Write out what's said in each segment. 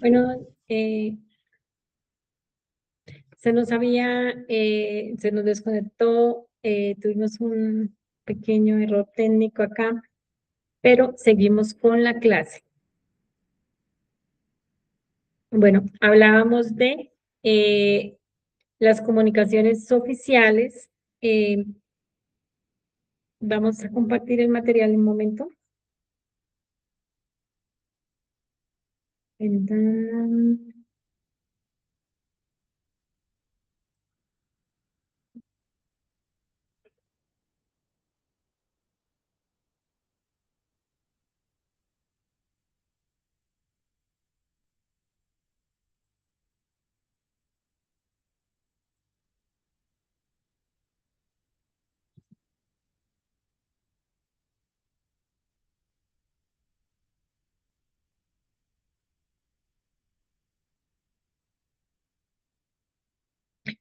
Bueno, se nos desconectó, tuvimos un pequeño error técnico acá, pero seguimos con la clase. Bueno, hablábamos de las comunicaciones oficiales. eh, Vamos a compartir el material en un momento. Entonces,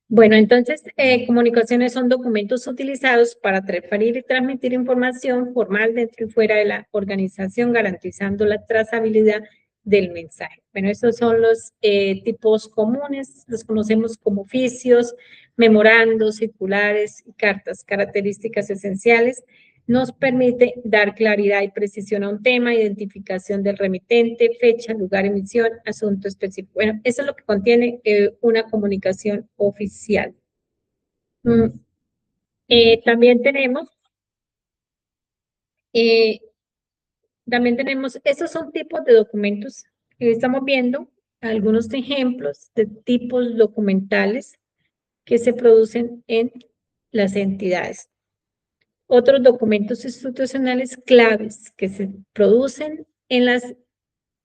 bueno, entonces, comunicaciones son documentos utilizados para transferir y transmitir información formal dentro y fuera de la organización, garantizando la trazabilidad del mensaje. Bueno, esos son los tipos comunes, los conocemos como oficios, memorandos, circulares y cartas. Características esenciales: nos permite dar claridad y precisión a un tema, identificación del remitente, fecha, lugar, emisión, asunto específico. Bueno, eso es lo que contiene una comunicación oficial. Mm, también tenemos, eh, esos son tipos de documentos. Estamos viendo algunos ejemplos de tipos documentales que se producen en las entidades. Otros documentos institucionales claves que se producen en las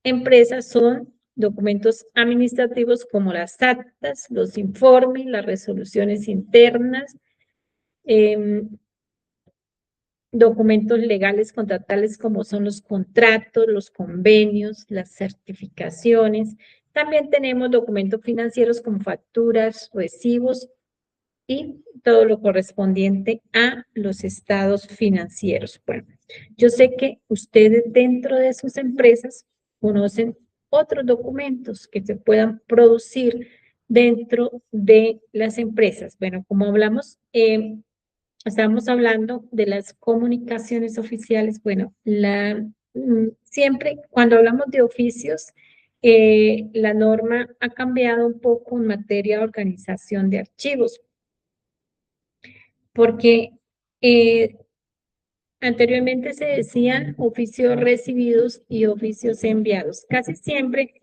empresas son documentos administrativos como las actas, los informes, las resoluciones internas, documentos legales contractuales como son los contratos, los convenios, las certificaciones. También tenemos documentos financieros como facturas, recibos y todo lo correspondiente a los estados financieros. Bueno, yo sé que ustedes dentro de sus empresas conocen otros documentos que se puedan producir dentro de las empresas. Bueno, como hablamos, estamos hablando de las comunicaciones oficiales. Bueno, siempre cuando hablamos de oficios, la norma ha cambiado un poco en materia de organización de archivos, porque eh, anteriormente se decían oficios recibidos y oficios enviados. Casi siempre,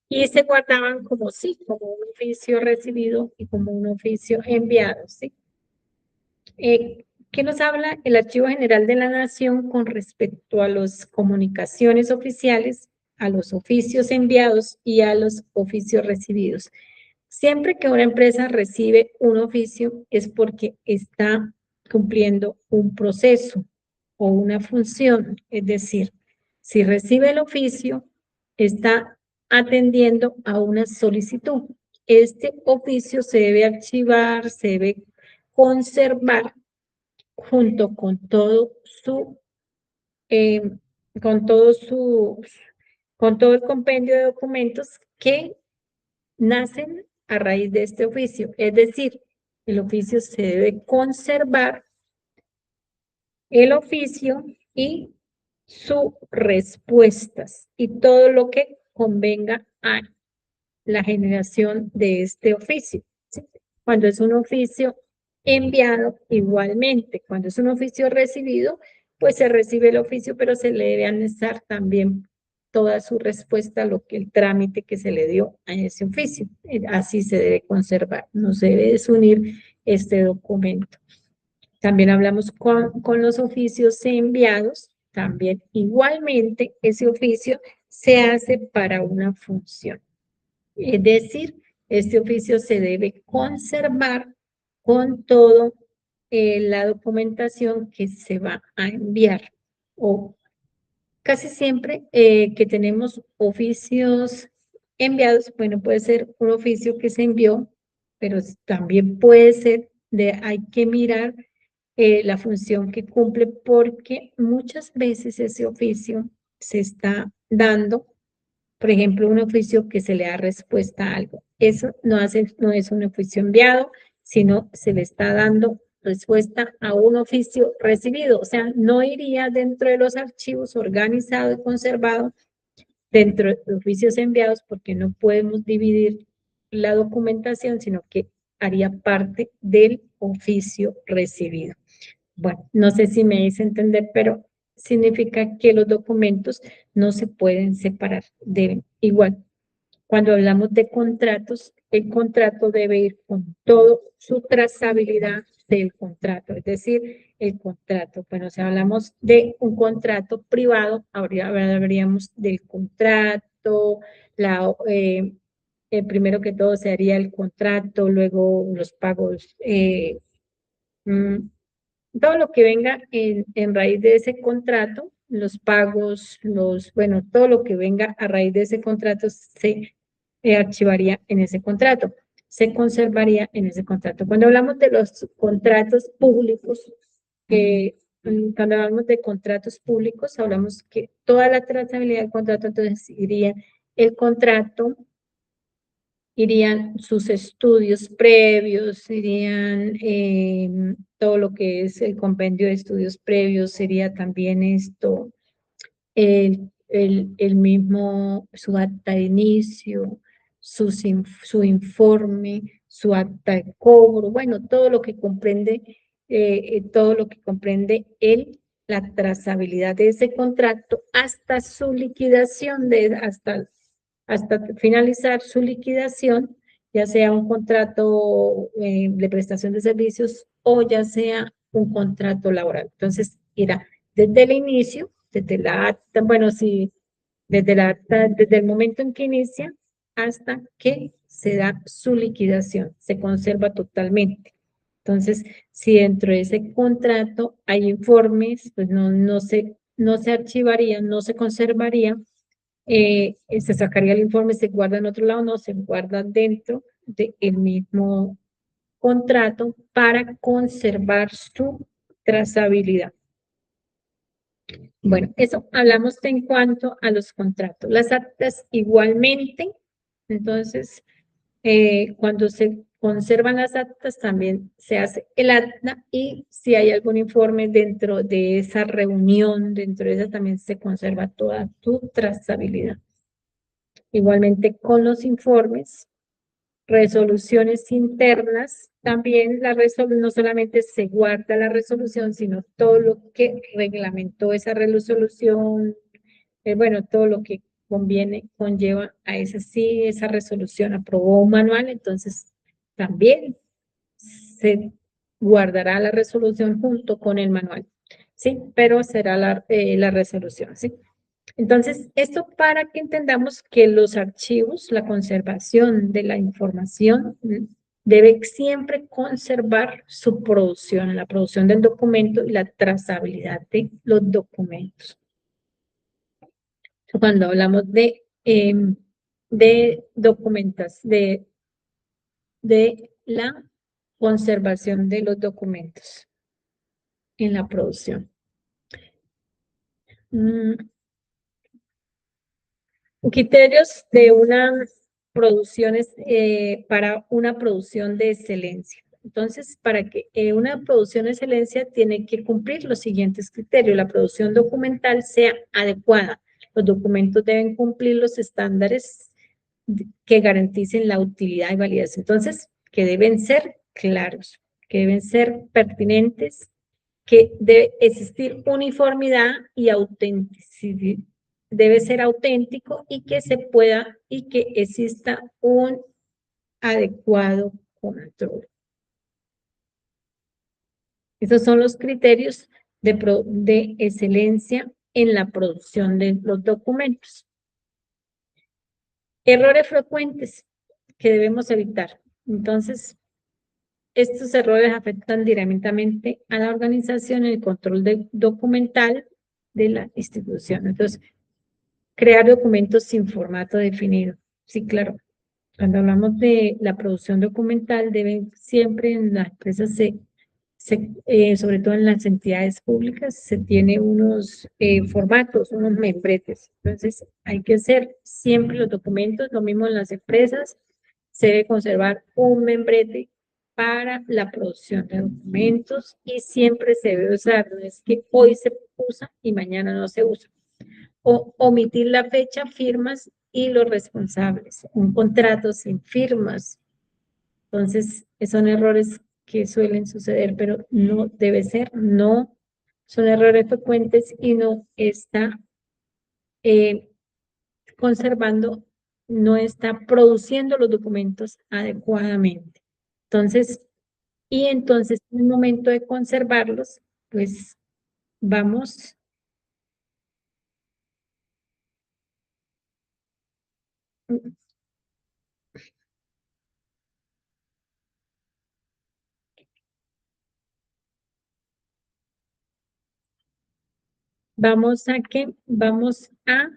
y se guardaban como sí, como un oficio recibido y como un oficio enviado, ¿sí? ¿Qué nos habla el Archivo General de la Nación con respecto a las comunicaciones oficiales, a los oficios enviados y a los oficios recibidos? Siempre que una empresa recibe un oficio es porque está cumpliendo un proceso o una función, es decir, si recibe el oficio, está atendiendo a una solicitud. Este oficio se debe archivar, se debe conservar junto eh, con todo su, con todo el compendio de documentos que nacen a raíz de este oficio. Es decir, el oficio se debe conservar, el oficio y sus respuestas y todo lo que convenga a la generación de este oficio, ¿sí? Cuando es un oficio enviado, igualmente. Cuando es un oficio recibido, pues se recibe el oficio, pero se le debe anexar también toda su respuesta a lo que el trámite que se le dio a ese oficio. Así se debe conservar, no se debe desunir este documento. También hablamos con los oficios enviados, también igualmente ese oficio se hace para una función. Es decir, este oficio se debe conservar con todo la documentación que se va a enviar. O casi siempre que tenemos oficios enviados, bueno, puede ser un oficio que se envió, pero también puede ser hay que mirar la función que cumple, porque muchas veces ese oficio se está dando por ejemplo, un oficio que se le da respuesta a algo. Eso no es un oficio enviado, sino se le está dando respuesta a un oficio recibido. O sea, no iría dentro de los archivos organizado y conservado dentro de oficios enviados porque no podemos dividir la documentación, sino que haría parte del oficio recibido. Bueno, no sé si me hice entender, pero significa que los documentos no se pueden separar. Deben igual. Cuando hablamos de contratos, el contrato debe ir con toda su trazabilidad del contrato, es decir, el contrato. Bueno, si hablamos de un contrato privado, hablaríamos del contrato, primero que todo se haría el contrato, luego los pagos, mm, todo lo que venga en raíz de ese contrato, los pagos, bueno, todo lo que venga a raíz de ese contrato se archivaría en ese contrato, se conservaría en ese contrato. Cuando hablamos de los contratos públicos, cuando hablamos de contratos públicos, hablamos que toda la trazabilidad del contrato, entonces iría el contrato, irían sus estudios previos, irían todo lo que es el compendio de estudios previos, sería también esto, el mismo, su acta de inicio, su informe, su acta de cobro, bueno, todo lo que comprende la trazabilidad de ese contrato hasta su liquidación, hasta finalizar su liquidación, ya sea un contrato de prestación de servicios o ya sea un contrato laboral. Entonces, irá desde el inicio, desde la acta, bueno, sí, desde el momento en que inicia hasta que se da su liquidación, se conserva totalmente. Entonces, si dentro de ese contrato hay informes, pues no se archivaría, no se conservaría, se sacaría el informe, se guarda en otro lado, no, se guarda dentro del mismo contrato para conservar su trazabilidad. Bueno, eso hablamos en cuanto a los contratos. Las actas igualmente, entonces, cuando se conservan las actas también se hace el acta y si hay algún informe dentro de esa reunión, dentro de esa también se conserva toda tu trazabilidad. Igualmente con los informes, resoluciones internas, también no solamente se guarda la resolución, sino todo lo que reglamentó esa resolución, bueno, todo lo que conlleva a esa resolución aprobó un manual, entonces también se guardará la resolución junto con el manual, ¿sí? Pero será la resolución, ¿sí? Entonces, esto para que entendamos que los archivos, la conservación de la información, debe siempre conservar su producción, la producción del documento y la trazabilidad de los documentos. Cuando hablamos de documentos, de la conservación de los documentos en la producción. Criterios de para una producción de excelencia. Entonces, para que una producción de excelencia tiene que cumplir los siguientes criterios. La producción documental sea adecuada. Los documentos deben cumplir los estándares que garanticen la utilidad y validez. Entonces, que deben ser claros, que deben ser pertinentes, que debe existir uniformidad y autenticidad, debe ser auténtico y que exista un adecuado control. Esos son los criterios de excelencia en la producción de los documentos. Errores frecuentes que debemos evitar. Entonces, estos errores afectan directamente a la organización y el control documental de la institución. Entonces, crear documentos sin formato definido. Sí, claro. Cuando hablamos de la producción documental, siempre en la empresa se sobre todo en las entidades públicas, se tiene unos formatos, unos membretes. Entonces, hay que hacer siempre los documentos, lo mismo en las empresas, se debe conservar un membrete para la producción de documentos y siempre se debe usar, no es que hoy se usa y mañana no se usa. O omitir la fecha, firmas y los responsables. Un contrato sin firmas. Entonces, son errores que suelen suceder, pero no debe ser, no son errores frecuentes y no está eh, conservando, no está produciendo los documentos adecuadamente. Entonces, entonces en el momento de conservarlos, pues vamos, vamos a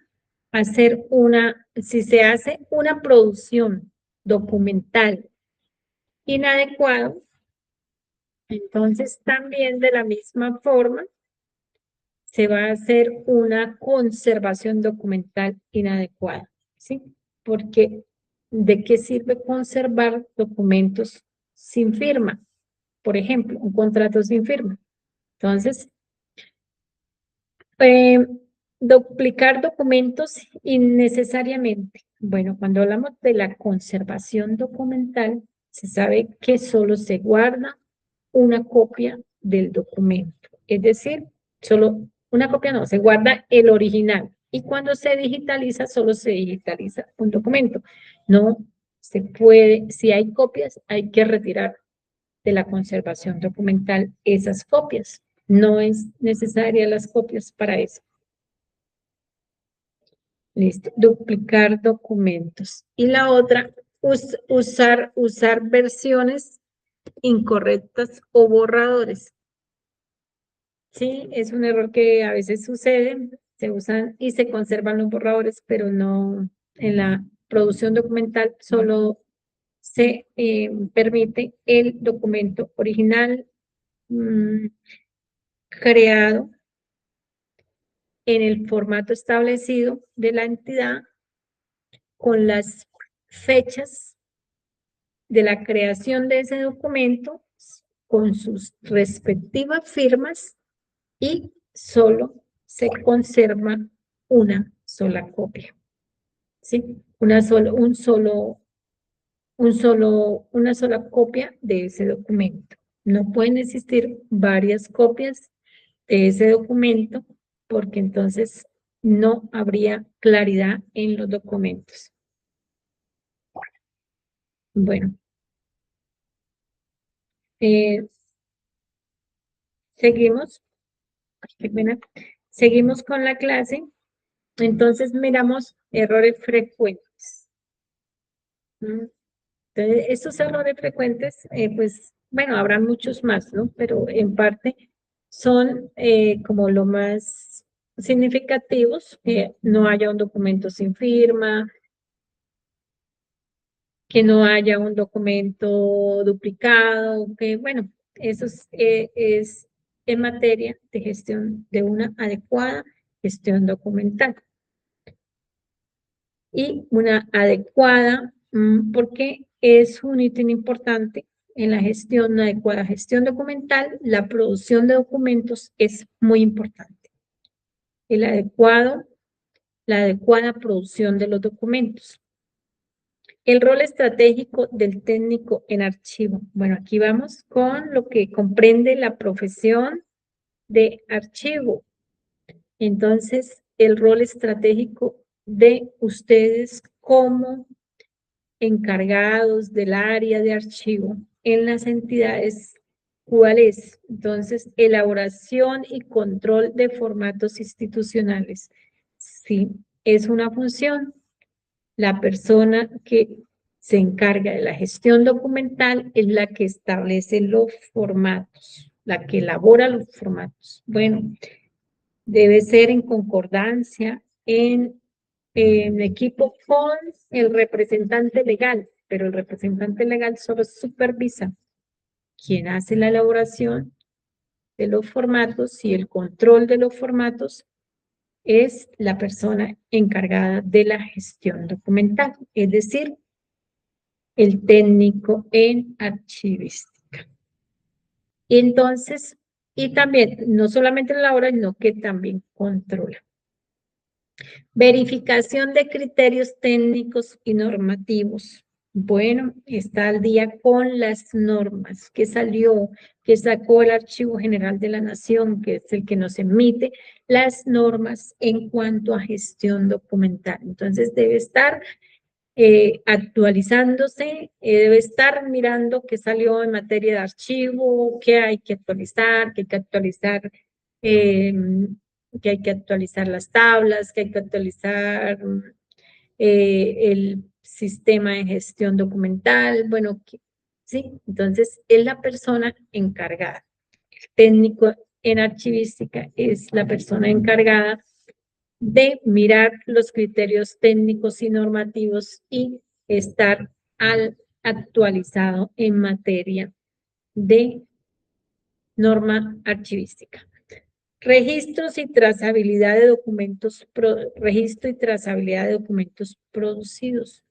hacer si se hace una producción documental inadecuada, entonces también de la misma forma se va a hacer una conservación documental inadecuada, ¿sí? Porque ¿de qué sirve conservar documentos sin firma? Por ejemplo, un contrato sin firma. Entonces, eh, duplicar documentos innecesariamente. Bueno, cuando hablamos de la conservación documental, se sabe que solo se guarda una copia del documento. Es decir, solo una copia no, se guarda el original. Y cuando se digitaliza, solo se digitaliza un documento. No se puede, si hay copias, hay que retirar de la conservación documental esas copias. No es necesaria las copias para eso. Listo. Duplicar documentos. Y la otra, usar versiones incorrectas o borradores. Sí, es un error que a veces sucede, se usan y se conservan los borradores, pero no en la producción documental solo se permite el documento original creado en el formato establecido de la entidad con las fechas de la creación de ese documento con sus respectivas firmas y solo se conserva una sola copia, ¿sí? Una sola copia de ese documento. No pueden existir varias copias de ese documento porque entonces no habría claridad en los documentos. Bueno, eh, seguimos. Qué pena. Seguimos con la clase. Entonces miramos errores frecuentes. Entonces, estos errores frecuentes, pues, bueno, habrá muchos más, ¿no? Pero en parte son como lo más significativos, que no haya un documento sin firma, que no haya un documento duplicado, que bueno, eso es en materia de gestión de una adecuada gestión documental. Y una adecuada, porque es un ítem importante en la gestión, una adecuada gestión documental, la producción de documentos es muy importante. La adecuada producción de los documentos. El rol estratégico del técnico en archivo. Bueno, aquí vamos con lo que comprende la profesión de archivo. Entonces, el rol estratégico de ustedes como encargados del área de archivo en las entidades, ¿cuál es? Entonces, elaboración y control de formatos institucionales. Sí, es una función. La persona que se encarga de la gestión documental es la que establece los formatos, la que elabora los formatos. Bueno, debe ser en concordancia, en equipo con el representante legal, pero el representante legal solo supervisa quién hace la elaboración de los formatos y el control de los formatos es la persona encargada de la gestión documental, es decir, el técnico en archivística. Entonces, y también, no solamente elabora, sino que también controla. Verificación de criterios técnicos y normativos. Bueno, está al día con las normas que salió, que sacó el Archivo General de la Nación, que es el que nos emite las normas en cuanto a gestión documental. Entonces debe estar actualizándose, debe estar mirando qué salió en materia de archivo, qué hay que actualizar, qué hay que actualizar, que hay que actualizar las tablas, que hay que actualizar el sistema de gestión documental, bueno, sí, entonces es la persona encargada. El técnico en archivística es la persona encargada de mirar los criterios técnicos y normativos y estar actualizado en materia de norma archivística. Registros y trazabilidad de documentos, registro y trazabilidad de documentos producidos.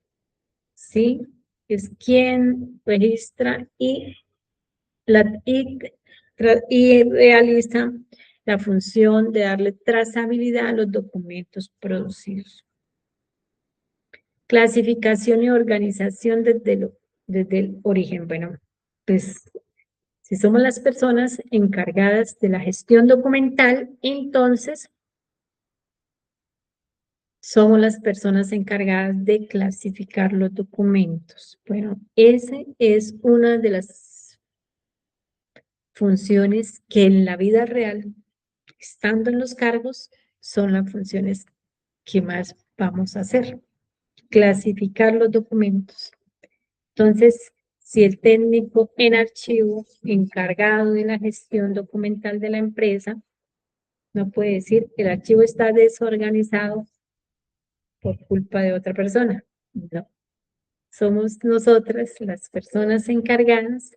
¿Sí? Es quien registra y realiza la función de darle trazabilidad a los documentos producidos. Clasificación y organización desde el origen. Bueno, pues si somos las personas encargadas de la gestión documental, entonces somos las personas encargadas de clasificar los documentos. Bueno, esa es una de las funciones que en la vida real, estando en los cargos, son las funciones que más vamos a hacer. Clasificar los documentos. Entonces, si el técnico en archivo encargado de la gestión documental de la empresa no puede decir que el archivo está desorganizado por culpa de otra persona. No. Somos nosotras las personas encargadas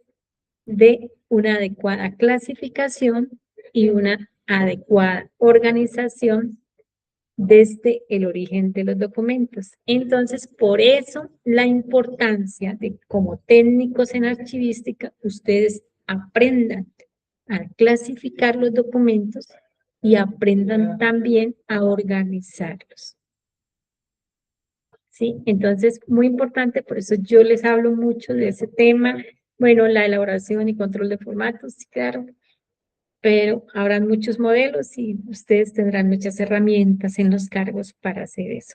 de una adecuada clasificación y una adecuada organización desde el origen de los documentos. Entonces, por eso la importancia de como técnicos en archivística, ustedes aprendan a clasificar los documentos y aprendan también a organizarlos. ¿Sí? Entonces, muy importante, por eso yo les hablo mucho de ese tema. Bueno, la elaboración y control de formatos, sí, claro, pero habrán muchos modelos y ustedes tendrán muchas herramientas en los cargos para hacer eso.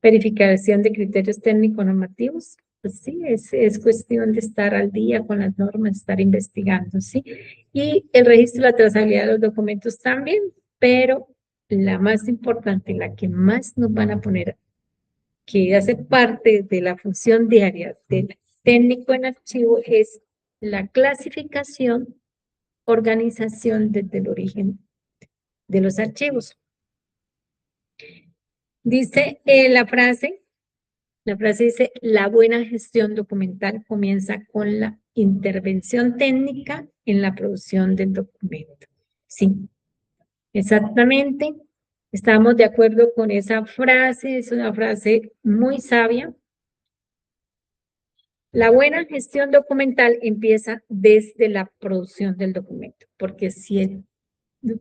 Verificación de criterios técnico-normativos, pues sí, es cuestión de estar al día con las normas, estar investigando, ¿sí? Y el registro y la trazabilidad de los documentos también, pero la más importante, la que más nos van a poner, que hace parte de la función diaria del técnico en archivo, es la clasificación, organización desde el origen de los archivos. Dice la frase dice, la buena gestión documental comienza con la intervención técnica en la producción del documento. Sí, exactamente. Estamos de acuerdo con esa frase, es una frase muy sabia. La buena gestión documental empieza desde la producción del documento, porque si el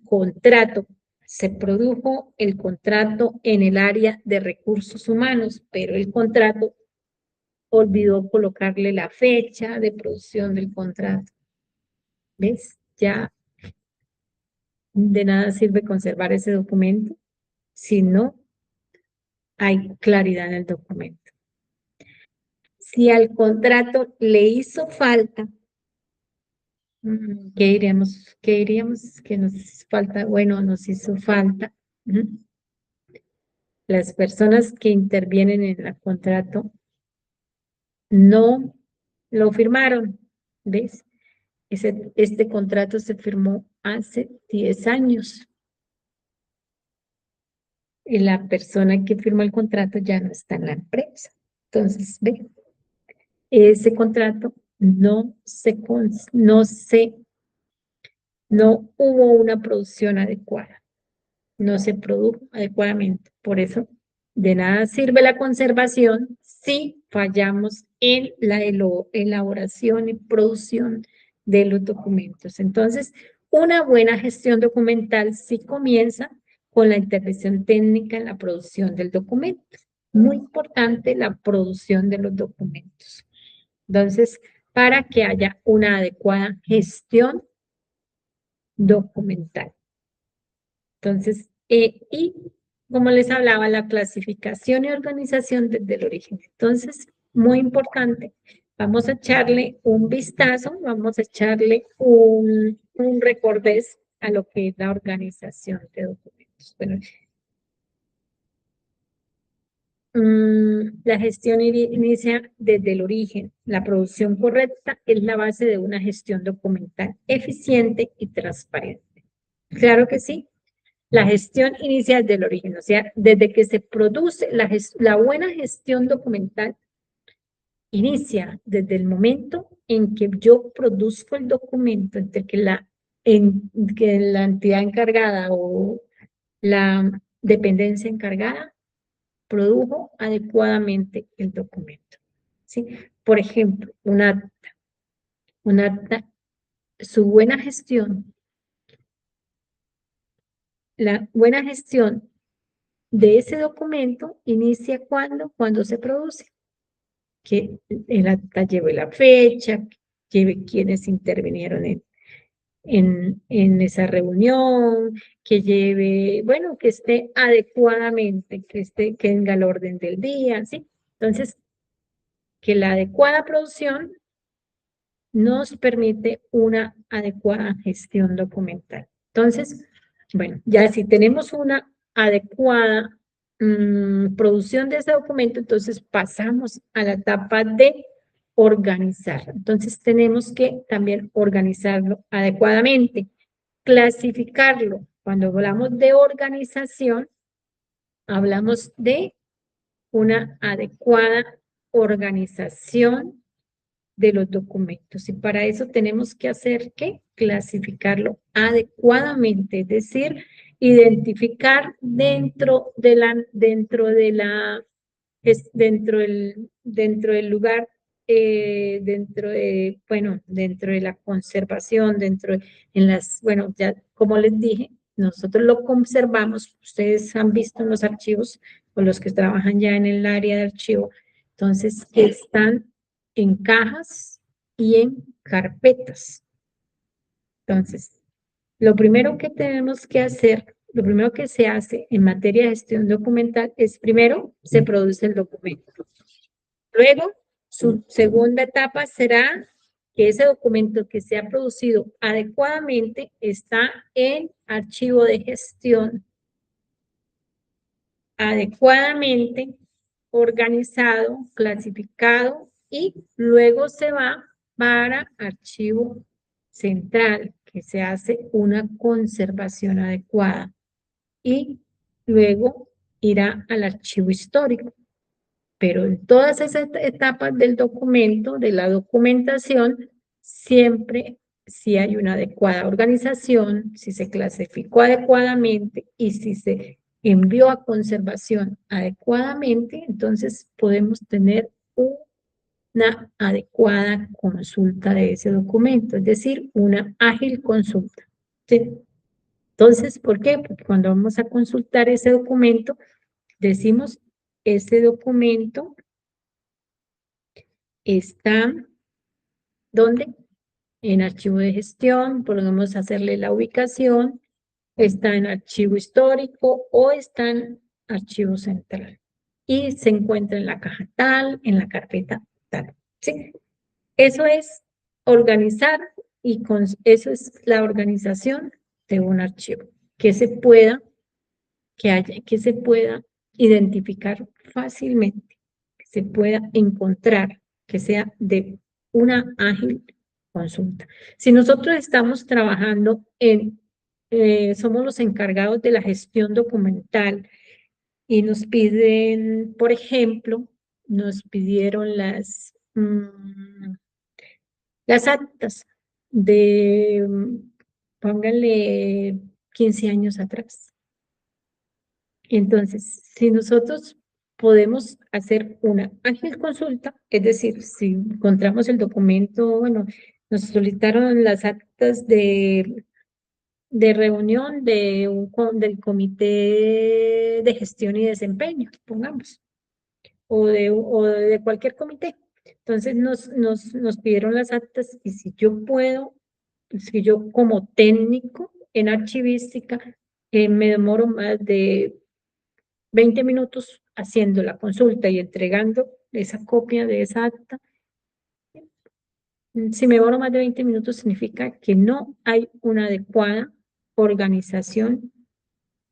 contrato se produjo el contrato en el área de recursos humanos, pero el contrato olvidó colocarle la fecha de producción del contrato. ¿Ves? Ya de nada sirve conservar ese documento si no hay claridad en el documento. Si al contrato le hizo falta, ¿qué diríamos? ¿Qué diríamos que nos hizo falta? Bueno, nos hizo falta. Las personas que intervienen en el contrato no lo firmaron, ¿ves? Este contrato se firmó hace 10 años y la persona que firmó el contrato ya no está en la empresa. Entonces, ve, ese contrato no se no hubo una producción adecuada, no se produjo adecuadamente. Por eso, de nada sirve la conservación si fallamos en la elaboración y producción de los documentos. Entonces, una buena gestión documental sí comienza con la intervención técnica en la producción del documento. Muy importante la producción de los documentos. Entonces, para que haya una adecuada gestión documental. Entonces, y como les hablaba, la clasificación y organización desde el origen. Entonces, muy importante. Vamos a echarle un vistazo, vamos a echarle un recordés a lo que es la organización de documentos. Bueno, la gestión inicia desde el origen. La producción correcta es la base de una gestión documental eficiente y transparente. Claro que sí. La gestión inicia desde el origen, o sea, desde que se produce la buena gestión documental inicia desde el momento en que yo produzco el documento, entre que la entidad encargada o la dependencia encargada produjo adecuadamente el documento. ¿Sí? Por ejemplo, un acta, su buena gestión, la buena gestión de ese documento inicia cuando se produce, que el acta lleve la fecha, lleve quienes intervinieron en esa reunión, que lleve, bueno, que esté adecuadamente, que tenga el orden del día, ¿sí? Entonces, que la adecuada producción nos permite una adecuada gestión documental. Entonces, bueno, ya si tenemos una adecuada producción de ese documento, entonces pasamos a la etapa de organizar. Entonces tenemos que también organizarlo adecuadamente, clasificarlo. Cuando hablamos de organización, hablamos de una adecuada organización de los documentos. Y para eso tenemos que hacer que clasificarlo adecuadamente, es decir, identificar dentro del lugar, bueno, dentro de la conservación, bueno, ya como les dije, nosotros lo conservamos, ustedes han visto en los archivos, o los que trabajan ya en el área de archivo, entonces están en cajas y en carpetas. Entonces, lo primero que tenemos que hacer, lo primero que se hace en materia de gestión documental es primero se produce el documento. Luego, su segunda etapa será que ese documento que se ha producido adecuadamente está en archivo de gestión, adecuadamente organizado, clasificado y luego se va para archivo central, que se hace una conservación adecuada y luego irá al archivo histórico. Pero en todas esas etapas del documento, de la documentación, siempre si hay una adecuada organización, si se clasificó adecuadamente y si se envió a conservación adecuadamente, entonces podemos tener una adecuada consulta de ese documento, es decir, una ágil consulta. ¿Sí? Entonces, ¿por qué? Porque cuando vamos a consultar ese documento, decimos, ese documento está, ¿dónde? En archivo de gestión, podemos hacerle la ubicación, está en archivo histórico o está en archivo central. Y se encuentra en la caja tal, en la carpeta tal. ¿Sí? Eso es organizar y eso es la organización de un archivo, que que se pueda identificar fácilmente, que se pueda encontrar, que sea de una ágil consulta. Si nosotros estamos trabajando somos los encargados de la gestión documental y nos piden, por ejemplo, nos pidieron las actas de, póngale 15 años atrás. Entonces, si nosotros podemos hacer una ágil consulta, es decir, si encontramos el documento, bueno, nos solicitaron las actas de reunión del comité de gestión y desempeño, pongamos, o de cualquier comité. Entonces nos pidieron las actas y si yo puedo, si yo como técnico en archivística, me demoro más de 20 minutos haciendo la consulta y entregando esa copia de esa acta. Si me demoro más de 20 minutos significa que no hay una adecuada organización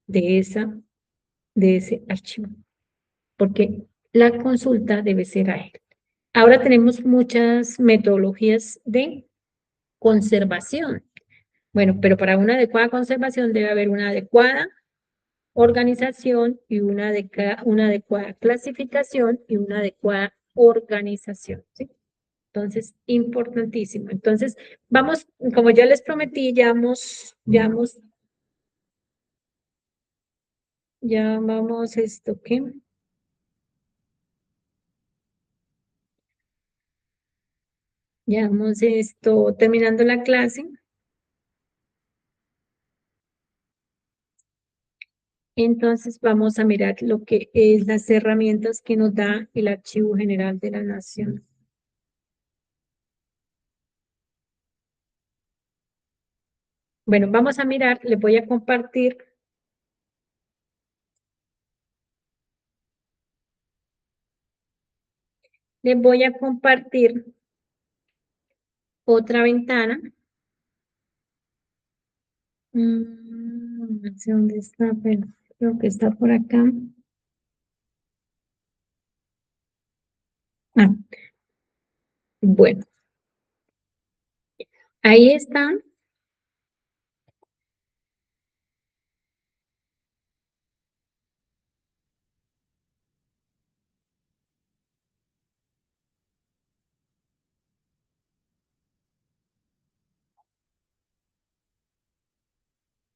de ese archivo, porque la consulta debe ser ágil. Ahora tenemos muchas metodologías de conservación. Bueno, pero para una adecuada conservación debe haber una adecuada organización y una adecuada clasificación y una adecuada organización, ¿sí? Entonces, importantísimo. Entonces, vamos, como ya les prometí, ya vamos esto, ¿qué? Ya vamos esto, terminando la clase. Entonces, vamos a mirar lo que es las herramientas que nos da el Archivo General de la Nación. Bueno, vamos a mirar, les voy a compartir. Les voy a compartir otra ventana. No sé dónde está, pero creo que está por acá. Ah, bueno, ahí está.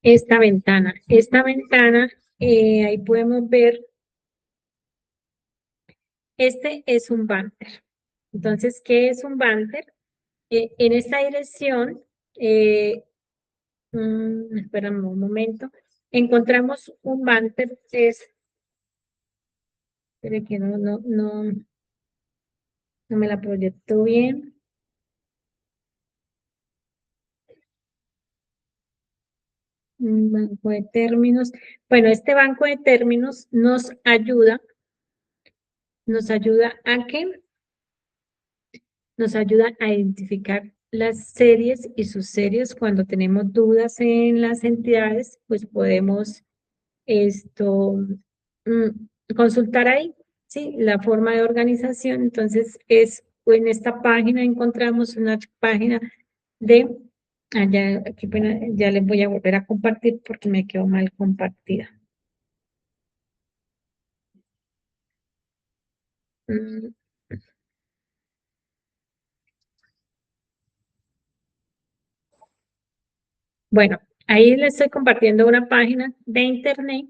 Esta ventana. Esta ventana, ahí podemos ver, este es un banner. Entonces, ¿qué es un banner? En esta dirección, espérame un momento, encontramos un banner, espere que no me la proyecto bien. Un banco de términos. Bueno, este banco de términos nos ayuda a que nos ayuda a identificar las series y sus series. Cuando tenemos dudas en las entidades, pues podemos consultar ahí, ¿sí? La forma de organización. Entonces, en esta página encontramos una página de, aquí, bueno, ya les voy a volver a compartir porque me quedó mal compartida. Mm, Bueno, ahí les estoy compartiendo una página de internet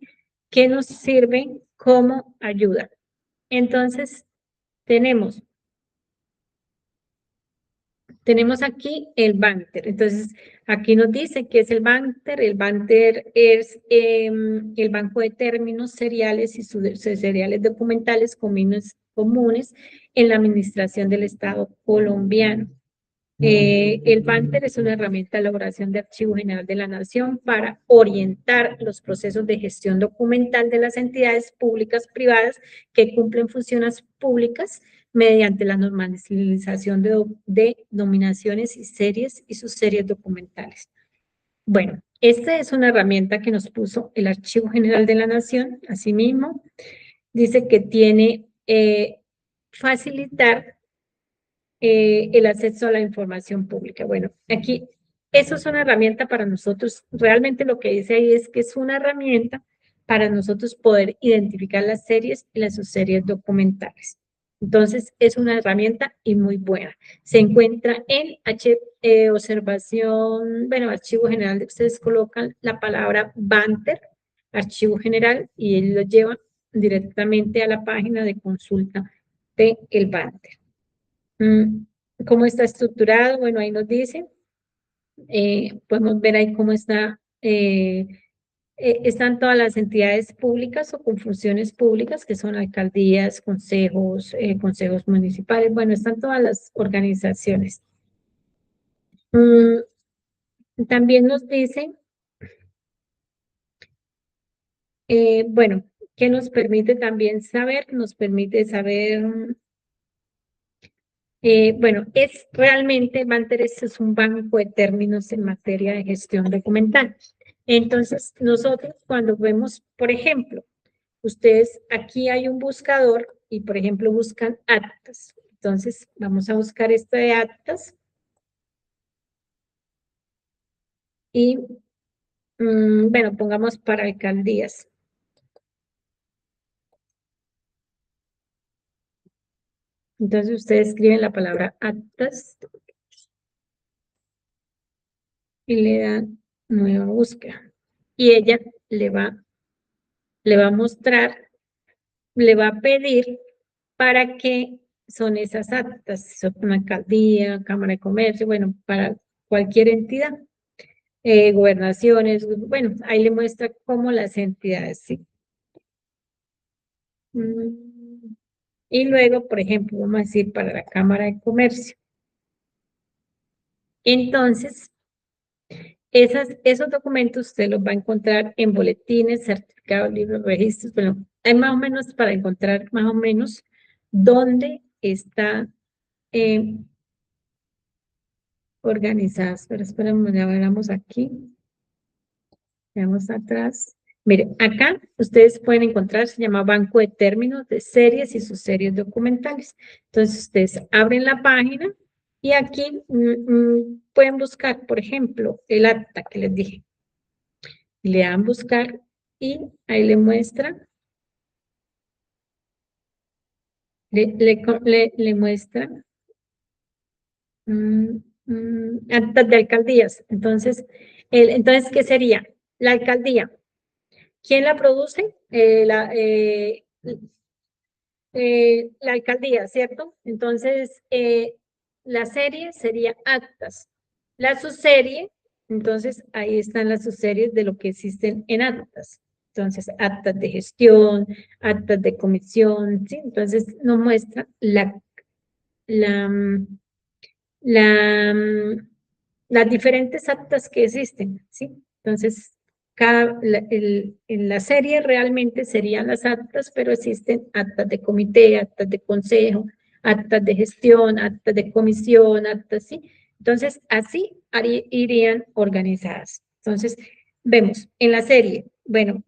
que nos sirve como ayuda. Entonces, tenemos aquí el Banter. Entonces, aquí nos dice que es el Banter. El Banter es el banco de términos seriales y sus seriales documentales comunes en la administración del Estado colombiano. El Banter es una herramienta de elaboración de Archivo General de la Nación para orientar los procesos de gestión documental de las entidades públicas privadas que cumplen funciones públicas mediante la normalización de nominaciones y series y sus series documentales. Bueno, esta es una herramienta que nos puso el Archivo General de la Nación. Asimismo, dice que tiene facilitar el acceso a la información pública. Bueno, aquí, eso es una herramienta para nosotros. Realmente lo que dice ahí es que es una herramienta para nosotros poder identificar las series y las subseries documentales. Entonces, es una herramienta y muy buena. Se encuentra en observación, bueno, archivo general, ustedes colocan la palabra Banter, archivo general, y él lo lleva directamente a la página de consulta de el Banter. ¿Cómo está estructurado? Bueno, ahí nos dice, podemos ver ahí cómo está, están todas las entidades públicas o con funciones públicas, que son alcaldías, consejos, consejos municipales, bueno, están todas las organizaciones. También nos dice, bueno, ¿qué nos permite también saber? Nos permite saber, bueno, es realmente, Banter es un banco de términos en materia de gestión documental. Entonces, nosotros cuando vemos, por ejemplo, ustedes, aquí hay un buscador y, por ejemplo, buscan actas. Entonces, vamos a buscar esto de actas. Y, bueno, pongamos para alcaldías. Entonces, ustedes escriben la palabra actas y le dan nueva búsqueda. Y ella le va a mostrar, le va a pedir para qué son esas actas, si son una alcaldía, cámara de comercio, bueno, para cualquier entidad, gobernaciones, bueno, ahí le muestra cómo las entidades, sí. Y luego, por ejemplo, vamos a decir para la cámara de comercio. Entonces, esos documentos usted los va a encontrar en boletines, certificados, libros, registros, bueno, hay más o menos para encontrar más o menos dónde está organizadas. Pero esperamos, ya veamos aquí. Veamos atrás. Mire, acá ustedes pueden encontrar, se llama Banco de Términos de Series y sus series documentales. Entonces, ustedes abren la página y aquí pueden buscar, por ejemplo, el acta que les dije. Le dan buscar y ahí le muestra, le muestra actas de alcaldías. Entonces, entonces, ¿qué sería? La alcaldía. ¿Quién la produce? La alcaldía, ¿cierto? Entonces, la serie sería actas. La subserie, entonces ahí están las subseries de lo que existen en actas. Entonces, actas de gestión, actas de comisión, ¿sí? Entonces, nos muestra la, las diferentes actas que existen, ¿sí? Entonces, en la serie realmente serían las actas, pero existen actas de comité, actas de consejo, actas de gestión, actas de comisión, actas, ¿sí? Entonces, así irían organizadas. Entonces, vemos en la serie, bueno,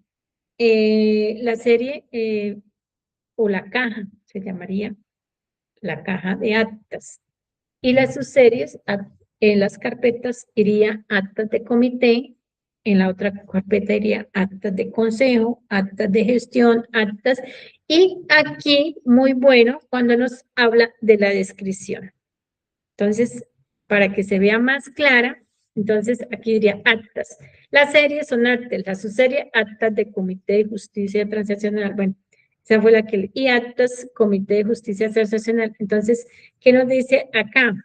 la serie o la caja, se llamaría la caja de actas. Y las subseries, en las carpetas iría actas de comité, en la otra carpeta iría actas de consejo, actas de gestión, actas, y aquí muy bueno cuando nos habla de la descripción. Entonces, para que se vea más clara, entonces aquí diría actas. Las series son actas, la subserie actas de comité de justicia transaccional, bueno, esa fue la que, y actas comité de justicia transaccional. Entonces, ¿qué nos dice acá?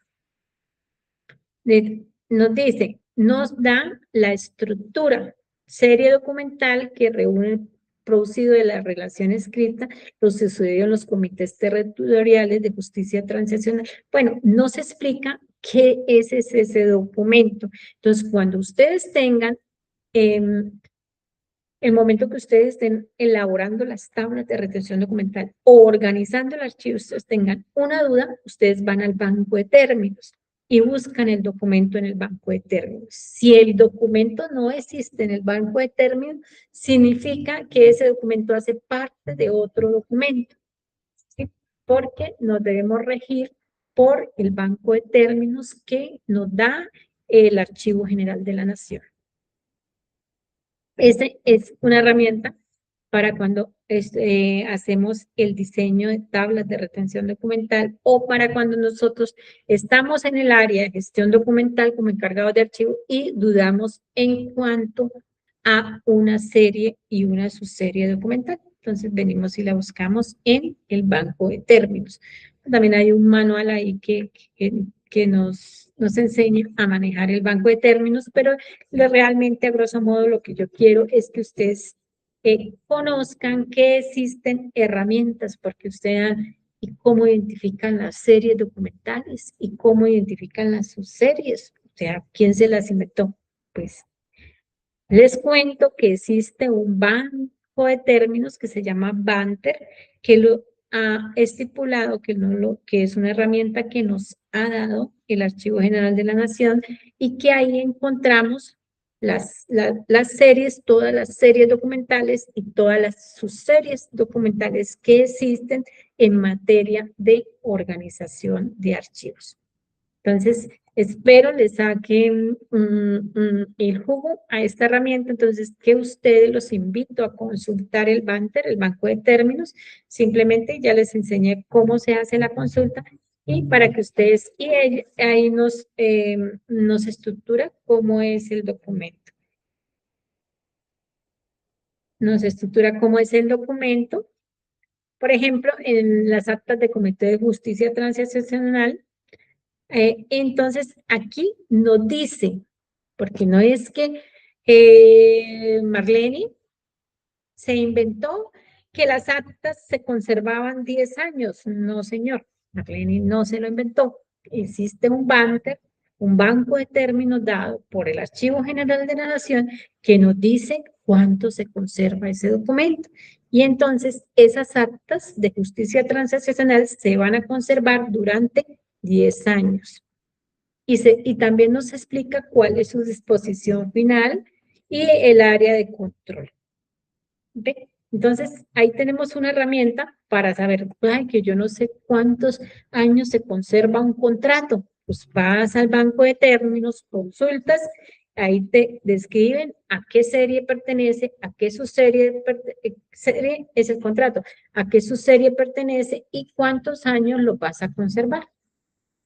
Nos dice, nos da la estructura, serie documental que reúne el producido de la relación escrita, lo sucedido en los comités territoriales de justicia transaccional. Bueno, no se explica qué es ese documento. Entonces, cuando ustedes tengan, el momento que ustedes estén elaborando las tablas de retención documental o organizando el archivo, ustedes tengan una duda, ustedes van al banco de términos y buscan el documento en el banco de términos. Si el documento no existe en el banco de términos, significa que ese documento hace parte de otro documento, ¿sí? Porque nos debemos regir por el banco de términos que nos da el Archivo General de la Nación. Esta es una herramienta para cuando hacemos el diseño de tablas de retención documental o para cuando nosotros estamos en el área de gestión documental como encargados de archivo y dudamos en cuanto a una serie y una subserie documental. Entonces venimos y la buscamos en el banco de términos. También hay un manual ahí que nos enseña a manejar el banco de términos, pero realmente a grosso modo lo que yo quiero es que ustedes conozcan que existen herramientas porque ustedes y cómo identifican las series documentales y cómo identifican las subseries. O sea, ¿quién se las inventó? Pues les cuento que existe un banco de términos que se llama Banter, que lo ha estipulado, que es una herramienta que nos ha dado el Archivo General de la Nación y que ahí encontramos las series, todas las series documentales y todas las subseries documentales que existen en materia de organización de archivos. Entonces, espero le saquen el jugo a esta herramienta. Entonces, que ustedes los invito a consultar el Banter, el banco de términos. Simplemente ya les enseñé cómo se hace la consulta y para que ustedes, ahí nos estructura cómo es el documento. Nos estructura cómo es el documento. Por ejemplo, en las actas de Comité de Justicia Transaccional, entonces, aquí nos dice, porque no es que Marlene se inventó que las actas se conservaban 10 años. No, señor, Marlene no se lo inventó. Existe un banter, un banco de términos dado por el Archivo General de la Nación que nos dice cuánto se conserva ese documento. Y entonces esas actas de justicia transaccional se van a conservar durante 10 años. Y también nos explica cuál es su disposición final y el área de control. ¿Ve? Entonces, ahí tenemos una herramienta para saber, ay, que yo no sé cuántos años se conserva un contrato. Pues vas al banco de términos, consultas, ahí te describen a qué serie pertenece, a qué subserie serie es el contrato, a qué subserie pertenece y cuántos años lo vas a conservar.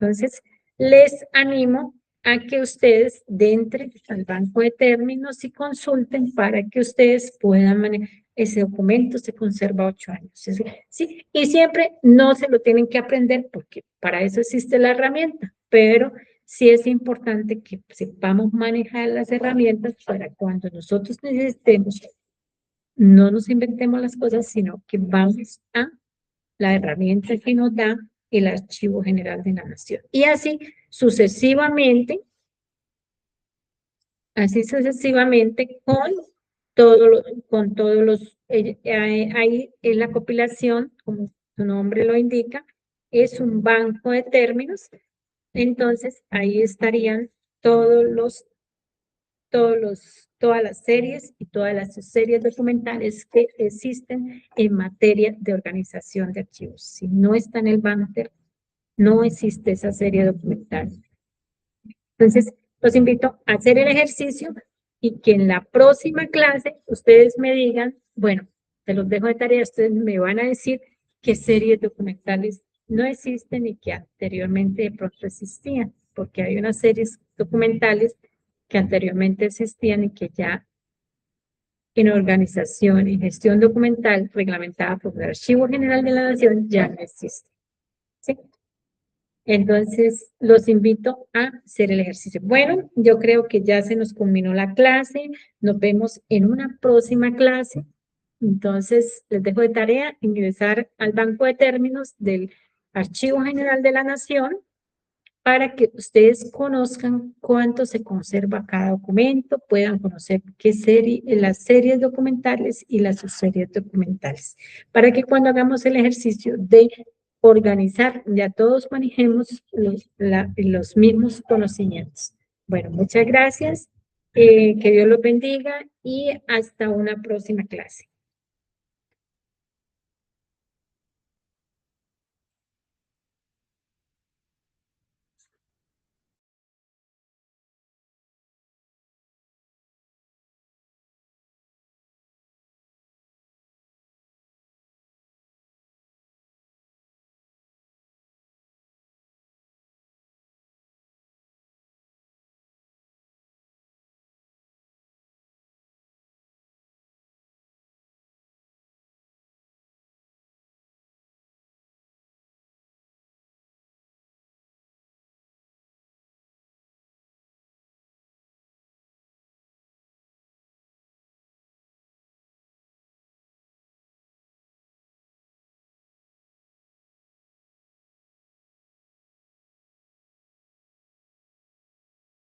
Entonces, les animo a que ustedes entren al banco de términos y consulten para que ustedes puedan manejar. Ese documento se conserva 8 años. ¿Sí? Y siempre no se lo tienen que aprender porque para eso existe la herramienta, pero sí es importante que sepamos manejar las herramientas para cuando nosotros necesitemos, no nos inventemos las cosas, sino que vamos a la herramienta que nos da el Archivo General de la Nación. Y así sucesivamente con todos los, ahí en la compilación, como su nombre lo indica, es un banco de términos. Entonces, ahí estarían todas las series y todas las series documentales que existen en materia de organización de archivos. Si no está en el Banter, no existe esa serie documental. Entonces, los invito a hacer el ejercicio y que en la próxima clase ustedes me digan, bueno, se los dejo de tarea, ustedes me van a decir qué series documentales no existen y que anteriormente de pronto existían, porque hay unas series documentales que anteriormente existían y que ya en organización y gestión documental reglamentada por el Archivo General de la Nación ya no existe. ¿Sí? Entonces, los invito a hacer el ejercicio. Bueno, yo creo que ya se nos culminó la clase. Nos vemos en una próxima clase. Entonces, les dejo de tarea ingresar al banco de términos del Archivo General de la Nación para que ustedes conozcan cuánto se conserva cada documento, puedan conocer las series documentales y las subseries documentales, para que cuando hagamos el ejercicio de organizar, ya todos manejemos los mismos conocimientos. Bueno, muchas gracias, que Dios los bendiga y hasta una próxima clase.